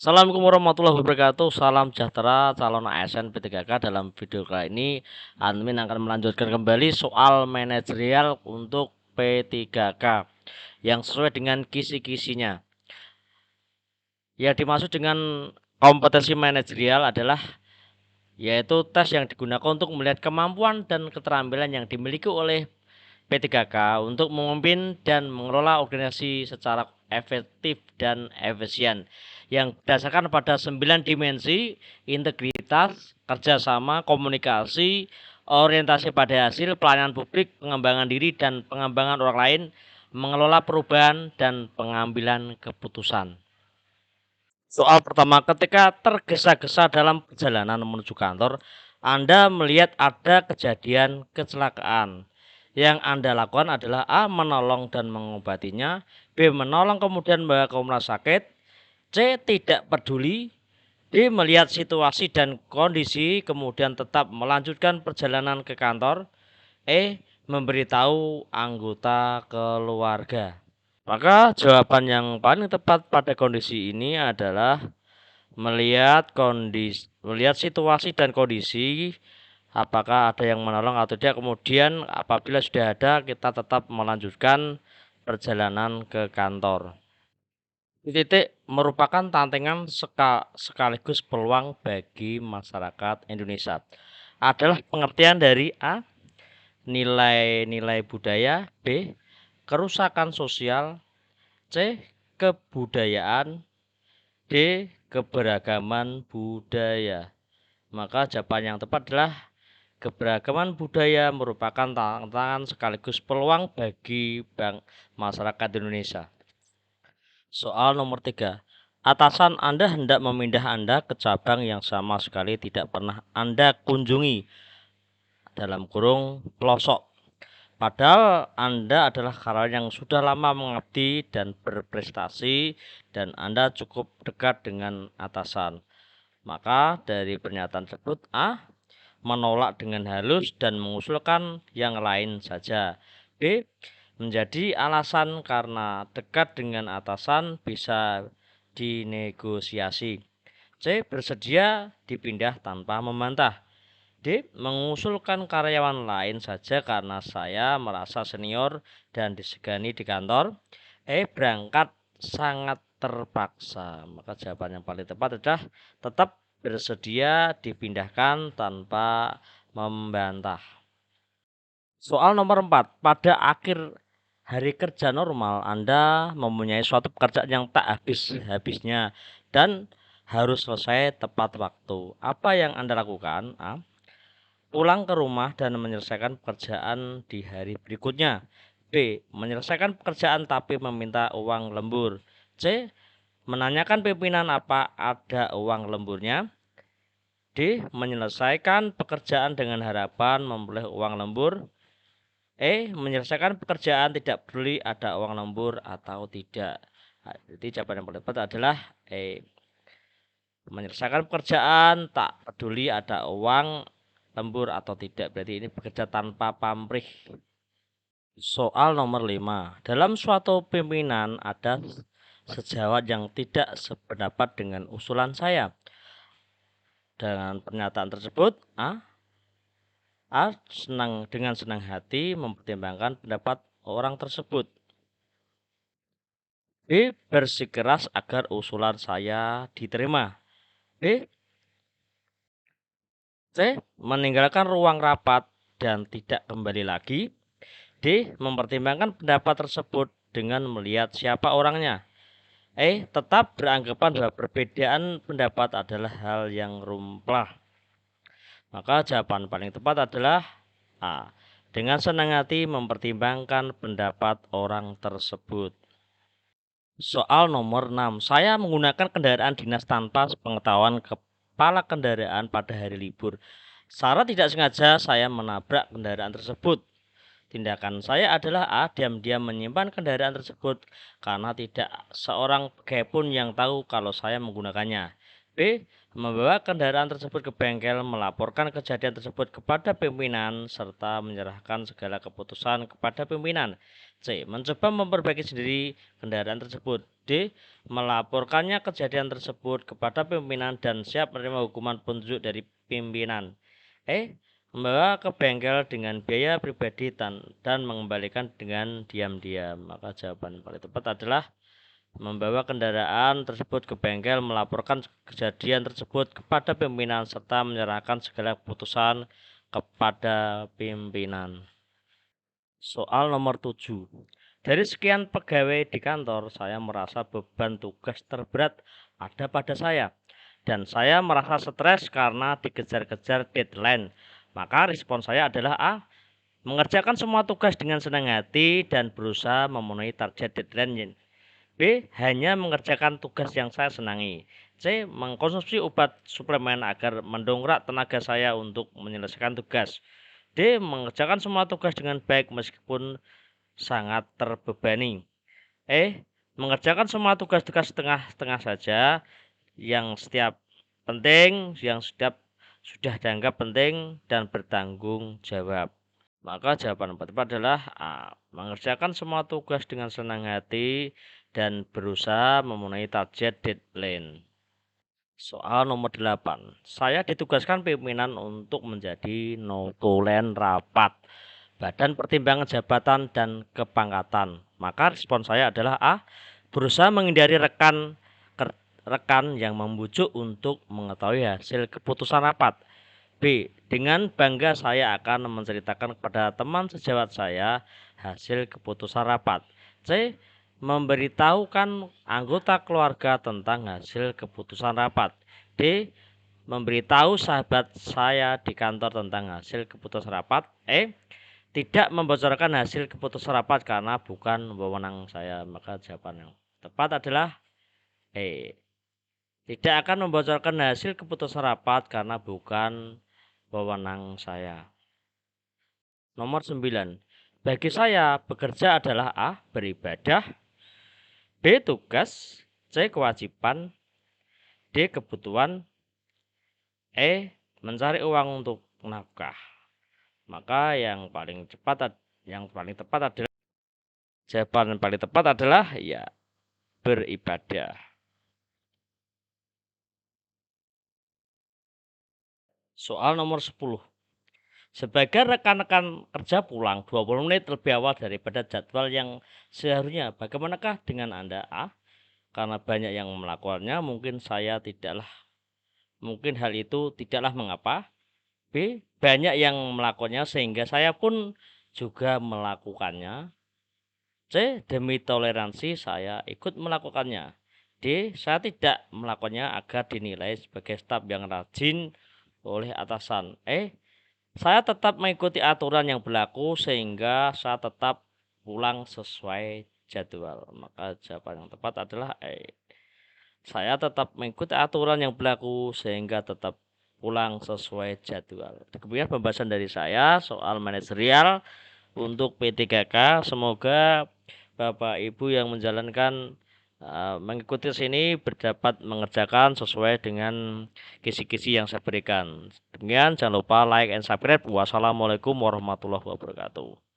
Assalamualaikum warahmatullahi wabarakatuh. Salam sejahtera calon ASN P3K. Dalam video kali ini, admin akan melanjutkan kembali soal manajerial untuk P3K yang sesuai dengan kisi-kisinya. Yang dimaksud dengan kompetensi manajerial adalah yaitu tes yang digunakan untuk melihat kemampuan dan keterampilan yang dimiliki oleh P3K untuk memimpin dan mengelola organisasi secara efektif dan efisien yang berdasarkan pada 9 dimensi: integritas, kerjasama, komunikasi, orientasi pada hasil, pelayanan publik, pengembangan diri dan pengembangan orang lain, mengelola perubahan dan pengambilan keputusan. Soal pertama, ketika tergesa-gesa dalam perjalanan menuju kantor, Anda melihat ada kejadian kecelakaan. Yang Anda lakukan adalah A. Menolong dan mengobatinya, B. Menolong kemudian membawa ke rumah sakit, C. Tidak peduli, D. Melihat situasi dan kondisi kemudian tetap melanjutkan perjalanan ke kantor, E. Memberitahu anggota keluarga. Maka jawaban yang paling tepat pada kondisi ini adalah melihat situasi dan kondisi, apakah ada yang menolong atau tidak. Kemudian apabila sudah ada, kita tetap melanjutkan perjalanan ke kantor. Titik merupakan tantangan sekaligus peluang bagi masyarakat Indonesia. Adalah pengertian dari A. Nilai-nilai budaya, B. Kerusakan sosial, C. Kebudayaan, D. Keberagaman budaya. Maka jawaban yang tepat adalah keberagaman budaya merupakan tantangan sekaligus peluang bagi masyarakat Indonesia. Soal nomor 3. Atasan Anda hendak memindah Anda ke cabang yang sama sekali tidak pernah Anda kunjungi, dalam kurung pelosok. Padahal Anda adalah karyawan yang sudah lama mengabdi dan berprestasi dan Anda cukup dekat dengan atasan. Maka dari pernyataan tersebut, A. Menolak dengan halus dan mengusulkan yang lain saja. B. Menjadi alasan karena dekat dengan atasan bisa dinegosiasi. C. Bersedia dipindah tanpa membantah. D. Mengusulkan karyawan lain saja karena saya merasa senior dan disegani di kantor. E. Berangkat sangat terpaksa. Maka jawaban yang paling tepat adalah tetap bersedia dipindahkan tanpa membantah. Soal nomor 4. Pada akhir hari kerja normal, Anda mempunyai suatu pekerjaan yang tak habis-habisnya dan harus selesai tepat waktu. Apa yang Anda lakukan? A. Pulang ke rumah dan menyelesaikan pekerjaan di hari berikutnya. B. Menyelesaikan pekerjaan tapi meminta uang lembur. C. Menanyakan pimpinan apa ada uang lemburnya. D. Menyelesaikan pekerjaan dengan harapan memperoleh uang lembur. E. Menyelesaikan pekerjaan tidak peduli ada uang lembur atau tidak. Jadi jawaban yang paling tepat adalah E. Menyelesaikan pekerjaan tak peduli ada uang lembur atau tidak. Berarti ini bekerja tanpa pamrih. Soal nomor 5. Dalam suatu pimpinan ada sejawat yang tidak sependapat dengan usulan saya. Dengan pernyataan tersebut, A dengan senang hati mempertimbangkan pendapat orang tersebut. B. Bersikeras agar usulan saya diterima. B. C. Meninggalkan ruang rapat dan tidak kembali lagi. D. Mempertimbangkan pendapat tersebut dengan melihat siapa orangnya. E. Tetap beranggapan bahwa perbedaan pendapat adalah hal yang rumplah. Maka jawaban paling tepat adalah A. Dengan senang hati mempertimbangkan pendapat orang tersebut. Soal nomor 6. Saya menggunakan kendaraan dinas tanpa sepengetahuan kepala kendaraan pada hari libur. Secara tidak sengaja saya menabrak kendaraan tersebut. Tindakan saya adalah A. Diam-diam menyimpan kendaraan tersebut karena tidak seorang pegawai pun yang tahu kalau saya menggunakannya. B. Membawa kendaraan tersebut ke bengkel, melaporkan kejadian tersebut kepada pimpinan, serta menyerahkan segala keputusan kepada pimpinan. C. Mencoba memperbaiki sendiri kendaraan tersebut. D. Melaporkannya kejadian tersebut kepada pimpinan dan siap menerima hukuman petunjuk dari pimpinan. E. Membawa ke bengkel dengan biaya pribadi dan mengembalikan dengan diam-diam. Maka jawaban paling tepat adalah membawa kendaraan tersebut ke bengkel, melaporkan kejadian tersebut kepada pimpinan, serta menyerahkan segala keputusan kepada pimpinan. Soal nomor 7. Dari sekian pegawai di kantor, saya merasa beban tugas terberat ada pada saya. Dan saya merasa stres karena dikejar-kejar deadline. Maka respon saya adalah A. Mengerjakan semua tugas dengan senang hati dan berusaha memenuhi target deadline. B. Hanya mengerjakan tugas yang saya senangi. C. Mengkonsumsi obat suplemen agar mendongkrak tenaga saya untuk menyelesaikan tugas. D. Mengerjakan semua tugas dengan baik meskipun sangat terbebani. E. Mengerjakan semua tugas-tugas setengah-setengah saja yang setiap penting, yang sudah dianggap penting dan bertanggung jawab. Maka jawaban yang tepat adalah A. Mengerjakan semua tugas dengan senang hati dan berusaha memenuhi target deadline. Soal nomor 8. Saya ditugaskan pimpinan untuk menjadi notulen rapat Badan Pertimbangan Jabatan dan Kepangkatan. Maka respon saya adalah A. Berusaha menghindari rekan yang membujuk untuk mengetahui hasil keputusan rapat. B. Dengan bangga saya akan menceritakan kepada teman sejawat saya hasil keputusan rapat. C. Memberitahukan anggota keluarga tentang hasil keputusan rapat. D. Memberitahu sahabat saya di kantor tentang hasil keputusan rapat. E. Tidak membocorkan hasil keputusan rapat karena bukan wewenang saya. Maka jawaban yang tepat adalah E. Tidak akan membocorkan hasil keputusan rapat karena bukan wewenang saya. Nomor 9. Bagi saya, bekerja adalah A. Beribadah, B. Tugas, C. Kewajiban, D. Kebutuhan, E. Mencari uang untuk nafkah. Maka yang paling tepat adalah jawaban yang paling tepat adalah ya beribadah. Soal nomor 10. Sebagai rekan-rekan kerja pulang 20 menit lebih awal daripada jadwal yang seharusnya, bagaimanakah dengan Anda? A. Karena banyak yang melakukannya, mungkin hal itu tidaklah mengapa. B. Banyak yang melakukannya sehingga saya pun juga melakukannya. C. Demi toleransi saya ikut melakukannya. D. Saya tidak melakukannya agar dinilai sebagai staf yang rajin oleh atasan. E. Saya tetap mengikuti aturan yang berlaku sehingga saya tetap pulang sesuai jadwal. Maka jawaban yang tepat adalah E. Saya tetap mengikuti aturan yang berlaku sehingga tetap pulang sesuai jadwal. Demikian pembahasan dari saya soal manajerial untuk P3K. Semoga Bapak Ibu yang menjalankan mengikuti sini dapat mengerjakan sesuai dengan kisi-kisi yang saya berikan. Demikian, jangan lupa like and subscribe. Wassalamualaikum warahmatullahi wabarakatuh.